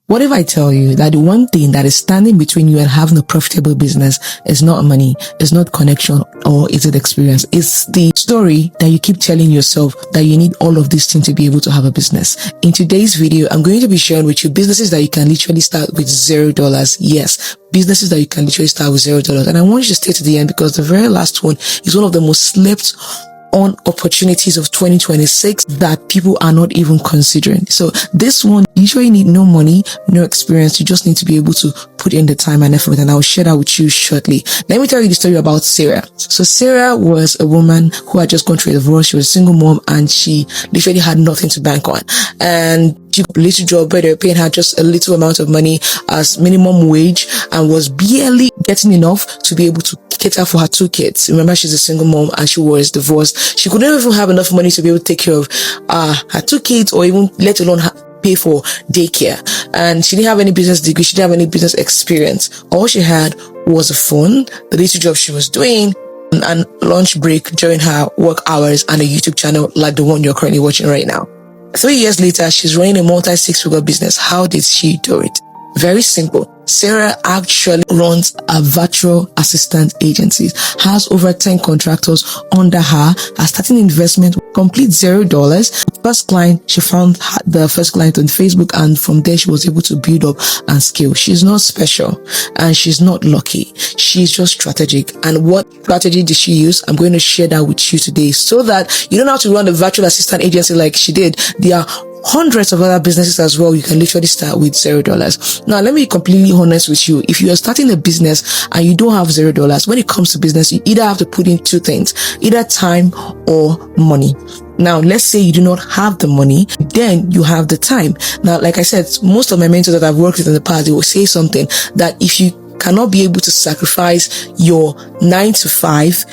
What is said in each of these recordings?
What if I tell you that the one thing that is standing between you and having a profitable business is not money, is not connection, or is it experience? It's the story that you keep telling yourself that you need all of these things to be able to have a business. In today's video, I'm going to be sharing with you businesses that you can literally start with $0. Yes, businesses that you can literally start with $0. And I want you to stay to the end because the very last one is one of the most slept on opportunities of 2026 that people are not even considering. So this one, you usually need no money, no experience. You just need to be able to put in the time and effort, and I'll share that with you shortly. Let me tell you the story about Sarah. So Sarah was a woman who had just gone through a divorce. She was a single mom and she literally had nothing to bank on. And she got a little job where they were paying her just a little amount of money as minimum wage and was barely getting enough to be able to cater for her 2 kids. Remember, she's a single mom and she was divorced. She couldn't even have enough money to be able to take care of her 2 kids or even let alone pay for daycare. And she didn't have any business degree. She didn't have any business experience. All she had was a phone, the little job she was doing, and lunch break during her work hours, and a YouTube channel like the one you're currently watching right now. 3 years later, she's running a multi-6-figure business. How did she do it? Very simple. Sarah actually runs a virtual assistant agency, has over 10 contractors under her, a starting investment, complete $0. First client, she found the first client on Facebook, and from there she was able to build up and scale. She's not special and she's not lucky. She's just strategic. And what strategy did she use? I'm going to share that with you today so that you don't have to run a virtual assistant agency like she did. There are hundreds of other businesses as well. You can literally start with $0. Now, let me be completely honest with you. If you are starting a business and you don't have $0, when it comes to business, you either have to put in 2 things, either time or money. Now, let's say you do not have the money, then you have the time. Now, like I said, most of my mentors that I've worked with in the past, they will say something that if you cannot be able to sacrifice your 9 to 5,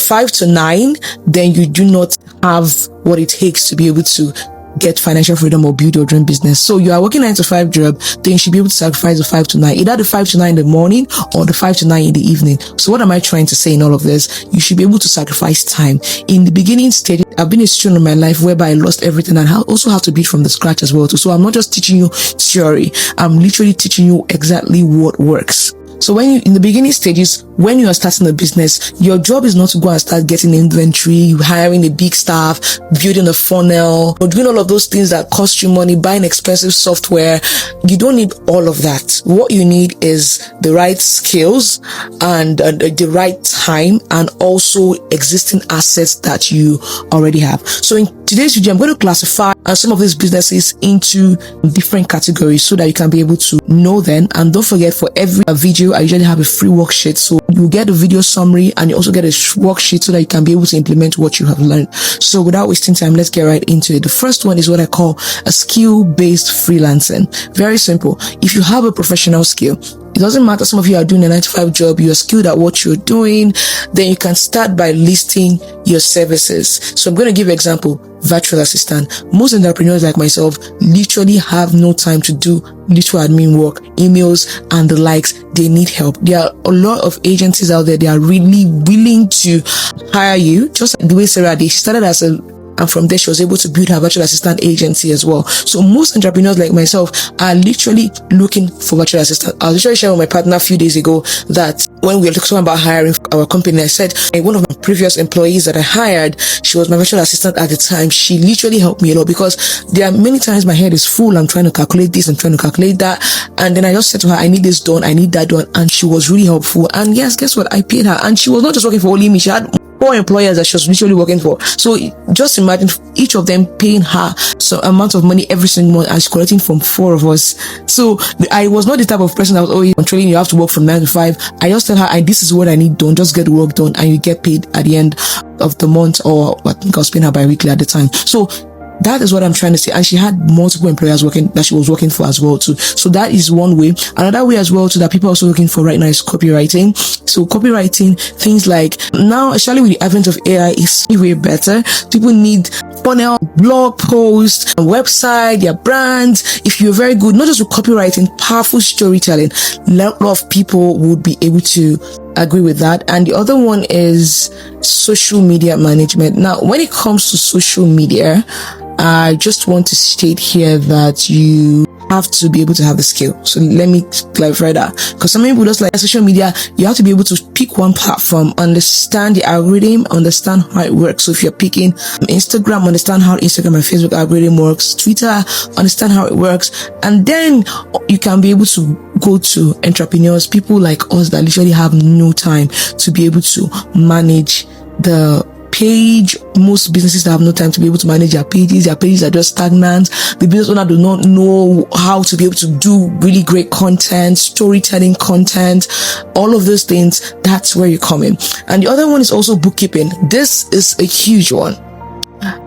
5 to 9, then you do not have what it takes to be able to get financial freedom or build your dream business. So you are working 9 to 5 job, then you should be able to sacrifice the 5 to 9, either the 5 to 9 in the morning or the 5 to 9 in the evening. So what am I trying to say in all of this? You should be able to sacrifice time. In the beginning stage, I've been a student in my life whereby I lost everything and I also have to build from the scratch as well too. So I'm not just teaching you theory, I'm literally teaching you exactly what works. So when you, in the beginning stages, when you are starting a business, your job is not to go and start getting inventory, hiring a big staff, building a funnel, or doing all of those things that cost you money, buying expensive software. You don't need all of that. What you need is the right skills and the right time, and also existing assets that you already have. So in today's video, I'm going to classify some of these businesses into different categories so that you can be able to know them. And don't forget, for every video, I usually have a free worksheet. So you get a video summary and you also get a worksheet so that you can be able to implement what you have learned. So without wasting time, let's get right into it. The first one is what I call a skill-based freelancing. Very simple. If you have a professional skill, it doesn't matter. Some of you are doing a 9 to 5 job, you're skilled at what you're doing, then you can start by listing your services. So I'm going to give you an example. Virtual assistant. Most entrepreneurs like myself literally have no time to do little admin work, emails and the likes. They need help. There are a lot of agencies out there. They are really willing to hire you, just like the way Sarah did. She started as and from there she was able to build her virtual assistant agency as well. So most entrepreneurs like myself are literally looking for virtual assistant. I was literally sharing with my partner a few days ago that when we were talking about hiring our company, I said one of my previous employees that I hired, she was my virtual assistant at the time. She literally helped me a lot because there are many times my head is full. I'm trying to calculate this, I'm trying to calculate that. And then I just said to her, I need this done, I need that done. And she was really helpful. And yes, guess what? I paid her. And she was not just working for only me. She had 4 employers that she was literally working for. So just imagine each of them paying her some amount of money every single month, and she's collecting from 4 of us. So I was not the type of person that was, you're controlling, you have to work from 9 to 5. I just tell her, this is what I need done. Just get the work done and you get paid at the end of the month, or I think I was paying her bi-weekly at the time. So that is what I'm trying to say. And she had multiple employers working that she was working for as well too. So that is one way. Another way as well too that people are also looking for right now is copywriting. So copywriting, things like now, especially with the advent of AI, is way better. People need funnel, blog posts, a website, their brands. If you're very good, not just with copywriting, powerful storytelling, a lot of people would be able to agree with that. And the other one is social media management. Now, when it comes to social media, I just want to state here that you have to be able to have the skill. So let me clarify that, because some people just like social media, you have to be able to pick one platform, understand the algorithm, understand how it works. So if you're picking Instagram, understand how Instagram and Facebook algorithm works, Twitter, understand how it works, and then you can be able to go to entrepreneurs, people like us that literally have no time to be able to manage the page. Most businesses that have no time to be able to manage their pages are just stagnant. The business owner do not know how to be able to do really great content, storytelling content, all of those things. That's where you come in. And the other one is also bookkeeping. This is a huge one.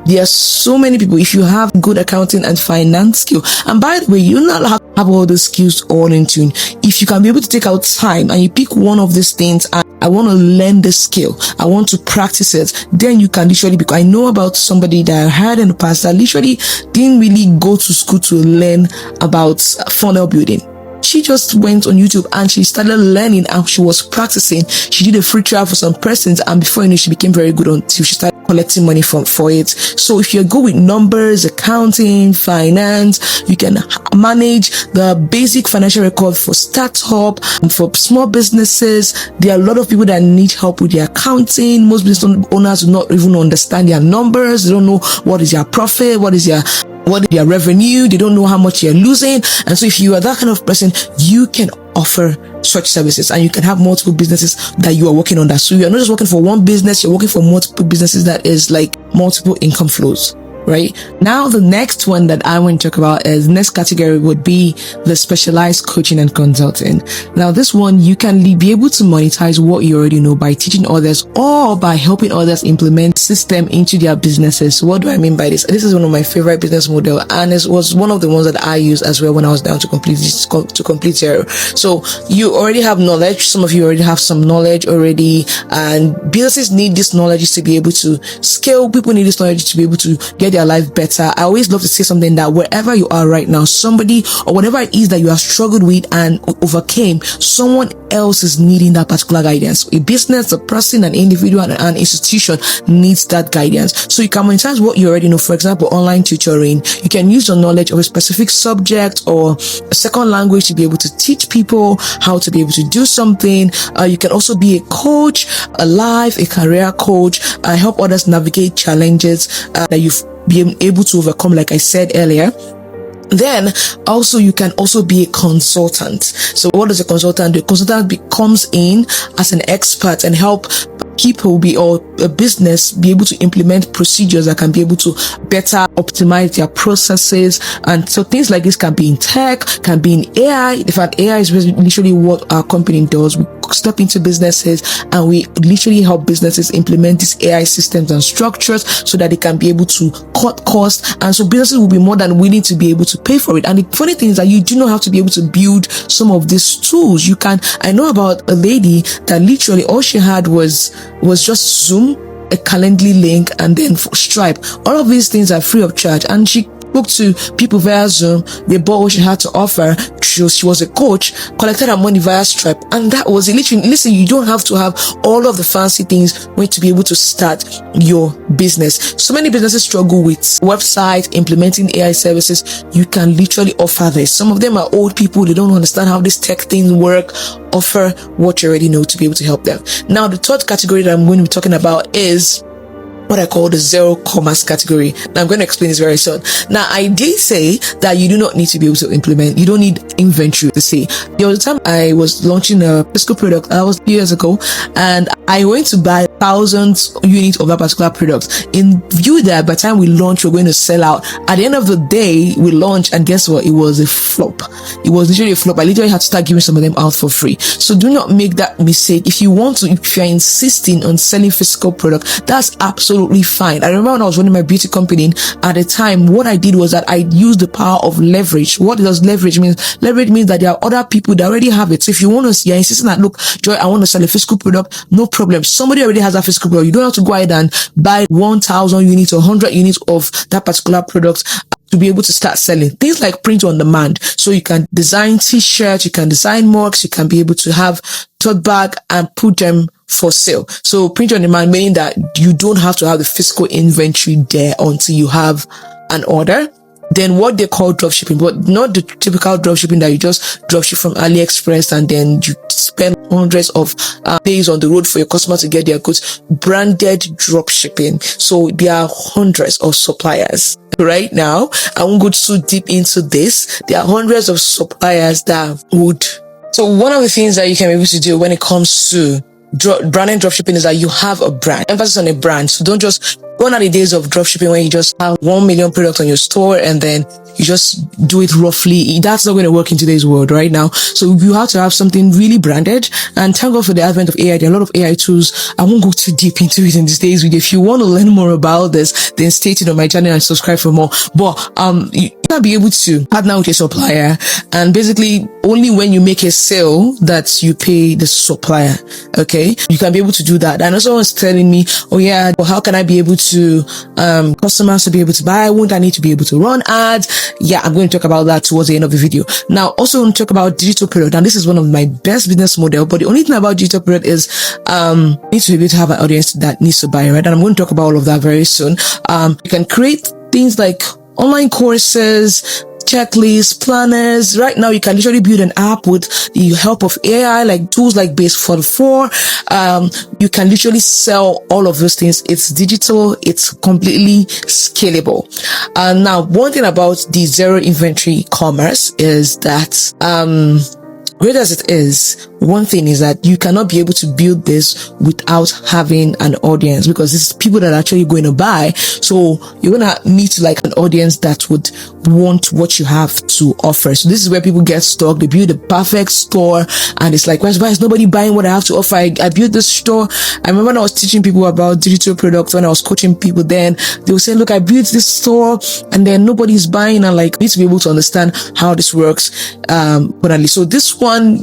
There are so many people, if you have good accounting and finance skill, and by the way, you not have all the skills all in tune. If you can be able to take out time and you pick one of these things, and I want to learn this skill, I want to practice it, then you can literally, because I know about somebody that I heard in the past that literally didn't really go to school to learn about funnel building. She just went on YouTube and she started learning and she was practicing. She did a free trial for some persons, and before you know, she became very good until she started collecting money for it. So if you're good with numbers, accounting, finance, you can manage the basic financial record for startup and for small businesses. There are a lot of people that need help with their accounting. Most business owners do not even understand their numbers. They don't know what is their profit, what is their revenue. They don't know how much you're losing. And so if you are that kind of person, you can offer such services, and you can have multiple businesses that you are working on that. So you're not just working for one business, you're working for multiple businesses that is like multiple income flows. Right now, the next one that I want to talk about is next category would be the specialized coaching and consulting. Now, this one, you can be able to monetize what you already know by teaching others or by helping others implement system into their businesses. So what do I mean by this? This is one of my favorite business model, and it was one of the ones that I used as well when I was down to complete zero. So you already have knowledge. Some of you already have some knowledge already, and businesses need this knowledge to be able to scale. People need this knowledge to be able to get their life better. I always love to say something that wherever you are right now, somebody or whatever it is that you have struggled with and overcame, someone else is needing that particular guidance. A business, a person, an individual, and an institution needs that guidance. So you can monetize what you already know. For example, online tutoring. You can use your knowledge of a specific subject or a second language to be able to teach people how to be able to do something. You can also be a coach, a career coach, help others navigate challenges that you've been able to overcome, like I said earlier. Then also you can also be a consultant. So what does a consultant do? A consultant comes in as an expert and help people or a business be able to implement procedures that can be able to better optimize their processes. And so things like this can be in tech, can be in AI. In fact, AI is literally what our company does. We step into businesses and we literally help businesses implement these AI systems and structures so that they can be able to cut costs. And so businesses will be more than willing to be able to pay for it. And the funny thing is that you do not have to be able to build some of these tools. I know about a lady that literally all she had was just Zoom, a Calendly link, and then Stripe. All of these things are free of charge, and she spoke to people via Zoom. They bought what she had to offer. She was a coach, collected her money via Stripe, and that was it. Literally, listen, you don't have to have all of the fancy things when to be able to start your business. So many businesses struggle with website, implementing AI services. You can literally offer this. Some of them are old people. They don't understand how these tech things work. Offer what you already know to be able to help them. Now, the third category that I'm going to be talking about is what I call the zero commerce category. Now I'm going to explain this very soon. Now, I did say that you do not need to be able to implement. You don't need inventory to say. The other time I was launching a physical product, that was years ago, and I went to buy thousands units of that particular product in view that by the time we launch, we're going to sell out. At the end of the day, we launched, and guess what? It was a flop. It was literally a flop. I literally had to start giving some of them out for free. So do not make that mistake. If you're insisting on selling physical product, that's absolutely fine. I remember when I was running my beauty company at the time, what I did was that I used the power of leverage. What does leverage mean? Leverage means that there are other people that already have it. So if you're insisting that, look, Joy, I want to sell a physical product, no problem. Somebody already has a physical product. You don't have to go ahead and buy 1,000 units or 100 units of that particular product to be able to start selling. Things like print on demand. So you can design t-shirts, you can design mugs, you can be able to have tote bag and put them for sale. So print on demand, meaning that you don't have to have the physical inventory there until you have an order. than what they call dropshipping, but not the typical dropshipping that you just dropship from AliExpress and then you spend hundreds of days on the road for your customer to get their goods. Branded dropshipping. So there are hundreds of suppliers. Right now, I won't go too deep into this. There are hundreds of suppliers that would. So one of the things that you can be able to do when it comes to branding dropshipping is that you have a brand. Emphasis on a brand. So don't just gone are the days of dropshipping when you just have 1 million products on your store and then you just do it roughly. That's not going to work in today's world right now. So you have to have something really branded. And thank God for the advent of AI. There are a lot of AI tools. I won't go too deep into it in these days. If you want to learn more about this, then stay tuned on my channel and subscribe for more. But you can be able to partner with a supplier, and basically only when you make a sale that you pay the supplier. Okay, you can be able to do that. And also someone's telling me, oh yeah, well, how can I be able to customers to be able to buy? Won't I need to be able to run ads? Yeah, I'm going to talk about that towards the end of the video. Now, also want to talk about digital product, and this is one of my best business model. But the only thing about digital product is you need to be able to have an audience that needs to buy, right? And I'm going to talk about all of that very soon. You can create things like online courses, checklists, planners. Right now, you can literally build an app with the help of AI, like tools like Base44. You can literally sell all of those things. It's digital. It's completely scalable. Now, one thing about the zero inventory commerce is that, great as it is, one thing is that you cannot be able to build this without having an audience, because it's people that are actually going to buy. So you're going to need like an audience that would want what you have to offer. So this is where people get stuck. They build a perfect store and it's like, why is nobody buying what I have to offer? I built this store. I remember when I was teaching people about digital products, when I was coaching people, then they would say, look, I built this store and then nobody's buying. And like, need to be able to understand how this works. So this one,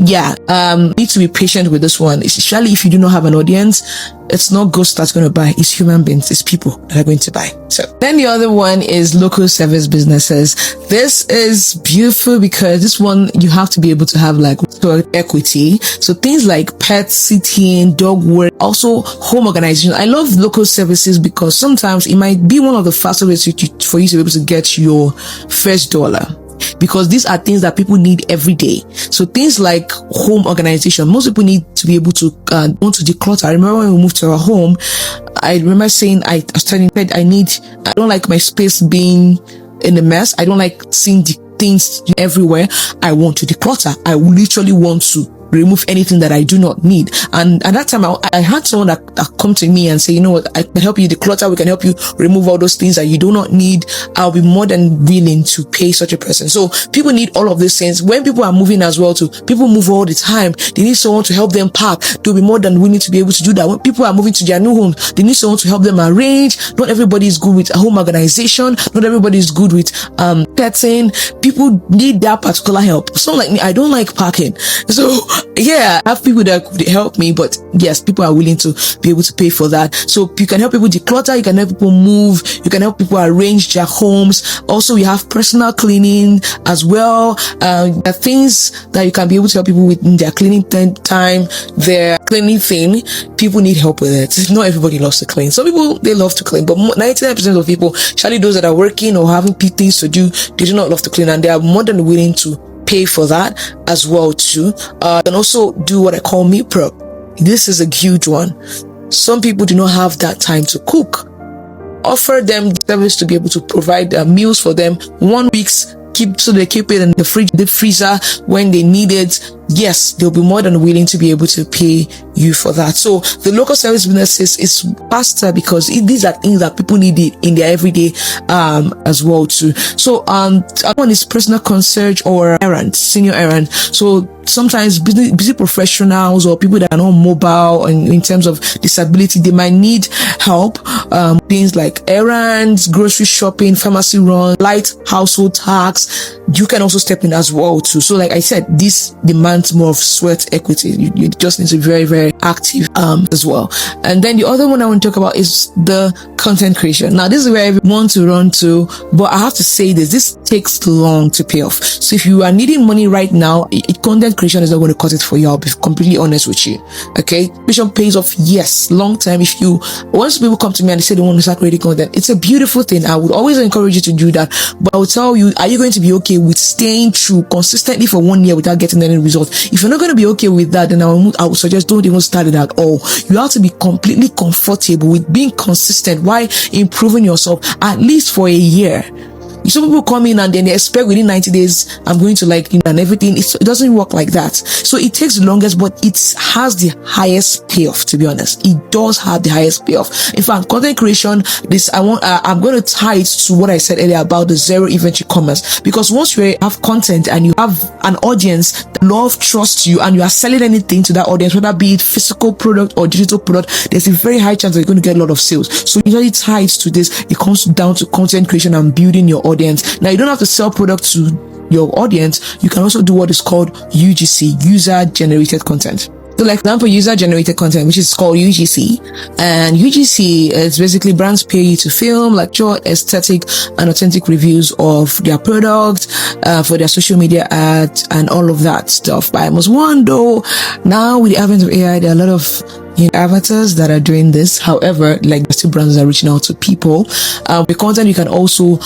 need to be patient with this one, especially if you do not have an audience. It's not ghosts that's going to buy, it's human beings, it's people that are going to buy. So then the other one is local service businesses. This is beautiful because this one you have to be able to have like equity. So things like pet sitting, dog work, also home organization. I love local services because sometimes it might be one of the fastest ways for you to be able to get your first dollar, because these are things that people need every day. So things like home organization, most people need to be able to want to declutter. I remember when we moved to our home, I remember saying, I don't like my space being in a mess. I don't like seeing the things everywhere. I want to declutter. I literally want to remove anything that I do not need. And at that time, I had someone that come to me and say, you know what, I can help you declutter. We can help you remove all those things that you do not need. I'll be more than willing to pay such a person. So people need all of these things. When people are moving as well too, people move all the time. They need someone to help them pack. They'll be more than willing to be able to do that. When people are moving to their new homes, they need someone to help them arrange. Not everybody is good with a home organization. Not everybody is good with petting. People need that particular help. Someone like me, I don't like packing. So yeah, I have people that could help me, but yes, people are willing to be able to pay for that. So you can help people declutter, you can help people move, you can help people arrange their homes. Also, you have personal cleaning as well. There are things that you can be able to help people with in their cleaning time, their cleaning thing. People need help with it. Not everybody loves to clean. Some people, they love to clean, but 99% of people, especially those that are working or having things to do, they do not love to clean, and they are more than willing to pay for that as well too. And also do what I call meal prep. This is a huge one. Some people do not have that time to cook. Offer them the service to be able to provide meals for them 1 week's so they keep it in the fridge, the freezer when they need it. Yes, they'll be more than willing to be able to pay you for that. So the local service businesses is faster because these are things that people need in their everyday as well too. So one is personal concierge or senior errand. So sometimes busy professionals or people that are not mobile and in terms of disability, they might need help. Things like errands, grocery shopping, pharmacy run, light household tasks. You can also step in as well too. So like I said, this demands more of sweat equity. You just need to be very, very active as well. And then the other one I want to talk about is the content creation. Now this is where I want to run to, but I have to say this takes long to pay off. So if you are needing money right now, content creation is not going to cut it for you. I'll be completely honest with you. Okay, creation pays off, yes, long time. If you, once people come to me and they say they want to start creating content, it's a beautiful thing. I would always encourage you to do that. But I will tell you, are you going to be okay with staying true consistently for 1 year without getting any result? If you're not going to be okay with that, then I would suggest don't even start it at all. You have to be completely comfortable with being consistent while improving yourself at least for a year. Some people come in and then they expect within 90 days, I'm going to like, and everything. It doesn't work like that. So it takes the longest, but it has the highest payoff, to be honest. It does have the highest payoff. In fact, content creation, I'm going to tie it to what I said earlier about the zero inventory commerce. Because once you have content and you have an audience that love, trust you, and you are selling anything to that audience, whether be it physical product or digital product, there's a very high chance that you're going to get a lot of sales. So usually tied to this, it comes down to content creation and building your audience. Now, you don't have to sell products to your audience. You can also do what is called UGC, user generated content. So like example, user generated content, which is called UGC, and UGC is basically brands pay you to film like short, aesthetic and authentic reviews of their product, for their social media ads and all of that stuff. But I must warn though, now with the advent of AI, there are a lot of avatars that are doing this. However, like still brands are reaching out to people. With content, you can also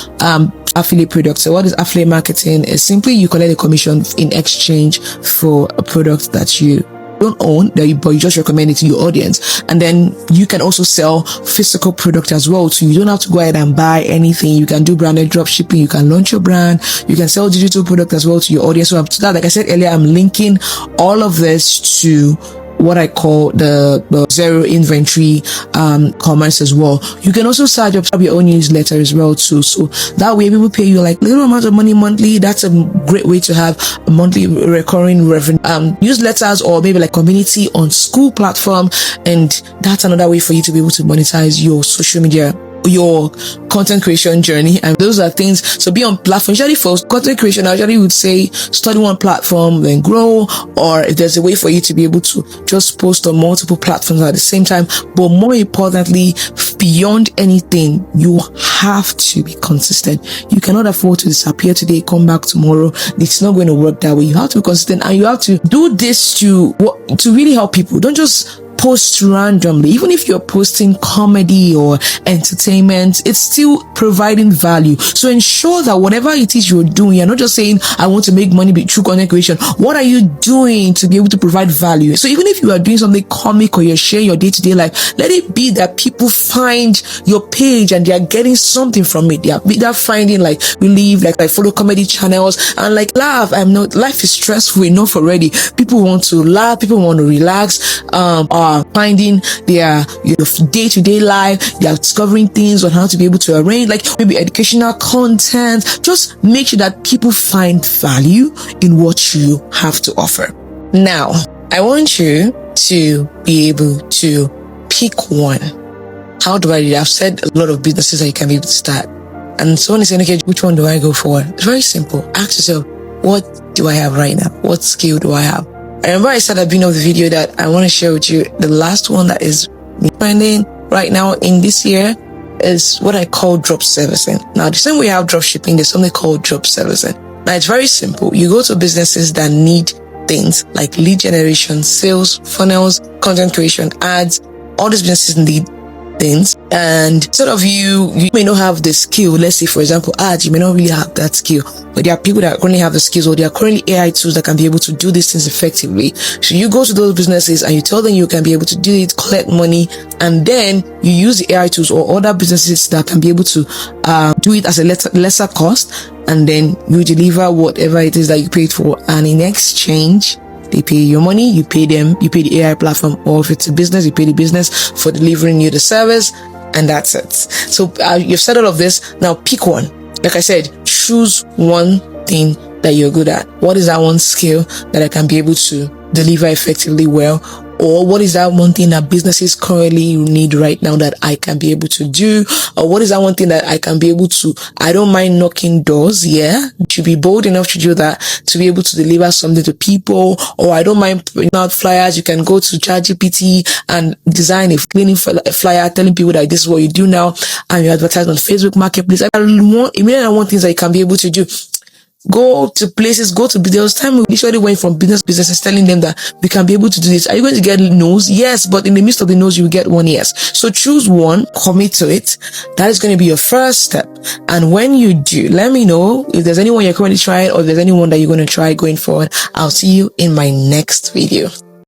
affiliate products. So what is affiliate marketing? Is simply you collect a commission in exchange for a product that you don't own, but you just recommend it to your audience. And then you can also sell physical product as well. So you don't have to go ahead and buy anything. You can do branded drop shipping. You can launch your brand. You can sell digital product as well to your audience. So to that, like I said earlier, I'm linking all of this to what I call the zero inventory commerce as well. You can also start your own newsletter as well too. So that way people pay you like little amount of money monthly. That's a great way to have a monthly recurring revenue. Newsletters or maybe like community on school platform, and that's another way for you to be able to monetize your social media, your content creation journey. And those are things. So be on platform. Usually for content creation, I usually would say study one platform, then grow, or if there's a way for you to be able to just post on multiple platforms at the same time. But more importantly, beyond anything, you have to be consistent. You cannot afford to disappear today, come back tomorrow. It's not going to work that way. You have to be consistent, and you have to do this to really help people. Don't just post randomly. Even if you're posting comedy or entertainment, it's still providing value. So ensure that whatever it is you're doing, you're not just saying, I want to make money through content creation. What are you doing to be able to provide value? So even if you are doing something comic or you're sharing your day-to-day life, let it be that people find your page and they are getting something from it. They're finding like relief, like I follow comedy channels and like laugh. Life is stressful enough already. People want to laugh, people want to relax, finding their day-to-day life. They are discovering things on how to be able to arrange, like maybe educational content. Just make sure that people find value in what you have to offer. Now, I want you to be able to pick one. How do I do that? I've said a lot of businesses that you can be able to start. And someone is saying, okay, which one do I go for? It's very simple. Ask yourself, what do I have right now? What skill do I have? I remember I said at the beginning of the video that I want to share with you the last one that is trending right now in this year is what I call drop servicing. Now, the same way I have drop shipping, there's something called drop servicing. Now, it's very simple. You go to businesses that need things like lead generation, sales, funnels, content creation, ads. All these businesses need things, and sort of you may not have the skill. Let's say, for example, ads, you may not really have that skill, but there are people that currently have the skills, or there are currently AI tools that can be able to do these things effectively. So you go to those businesses and you tell them you can be able to do it, collect money, and then you use the AI tools or other businesses that can be able to do it as a lesser cost, and then you deliver whatever it is that you paid for, and in exchange they pay your money, you pay them, you pay the AI platform, or if it's a business, you pay the business for delivering you the service, and that's it. So you've said all of this. Now pick one. Like I said, choose one thing that you're good at. What is that one skill that I can be able to deliver effectively well? Or what is that one thing that businesses currently need right now that I can be able to do? Or what is that one thing that I can be able to, I don't mind knocking doors, yeah, to be bold enough to do that, to be able to deliver something to people. Or I don't mind putting out flyers. You can go to ChatGPT and design a cleaning flyer telling people that this is what you do now, and you advertise on Facebook Marketplace. I want things that you can be able to do. Go to places, there was time we literally went from businesses telling them that we can be able to do this. Are you going to get no's? Yes, but in the midst of the no's, you will get one yes. So choose one, commit to it. That is going to be your first step. And when you do, let me know if there's anyone you're currently trying or if there's anyone that you're going to try going forward. I'll see you in my next video.